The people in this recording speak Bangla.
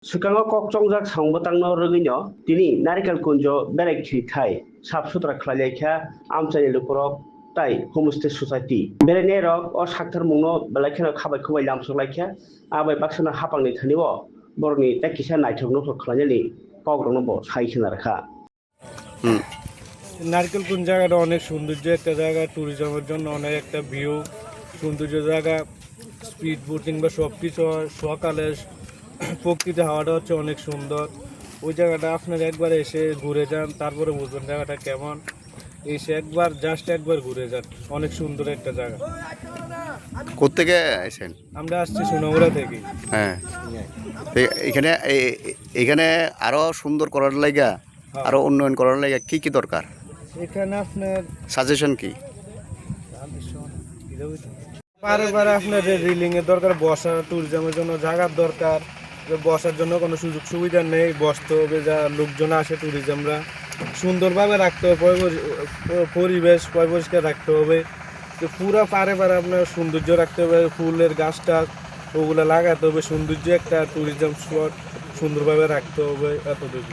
Sukango kokchongjak sangbatangno rwgino tini narikal kunjo berekthi thai saf sutra khlailekha amchai lukorok tai homestay society berene rok o sakthar mungno belakheno khabai khubai lamsuklaikha abai baksana hapangni thanio borni takisa naithokno khlainani pogrongno bo saikhinna rakha Narkelkunja জায়গাটা অনেক সৌন্দর্য একটা জায়গা, ট্যুরিজমের জন্য অনেক একটা ভিউ সৌন্দর্য জায়গা। স্পিড বোটিং বা সব কিছু সকালে প্রকৃতি হাওয়াটা হচ্ছে অনেক সুন্দর। ওই জায়গাটা আপনারা একবার এসে ঘুরে যান, তারপরে বুঝবেন জায়গাটা কেমন। এসে একবার ঘুরে যান, অনেক সুন্দর একটা জায়গা। কোত্থেকে আসেন? আমরা আসছি সোনামুড়া থেকে। হ্যাঁ, এখানে এখানে আরো সুন্দর করার লাগা, আরো উন্নয়ন করার লাগা কি কি দরকার? এখানে আপনার সাজেশন কি? পারে আপনার রিলিং এর দরকার, বসার ট্যুরিজমের জন্য জায়গার দরকার। বসার জন্য কোনো সুযোগ সুবিধা নেই, বসতে হবে যা লোকজন আসে ট্যুরিজমরা। সুন্দরভাবে রাখতে হবে পরিবেশ, পরিষ্কার রাখতে হবে। তো পুরো পারে আপনার সৌন্দর্য রাখতে হবে, ফুলের গাছ টাছ ওগুলো লাগাতে হবে, সৌন্দর্য একটা ট্যুরিজম স্পট সুন্দরভাবে রাখতে হবে এতটুকু।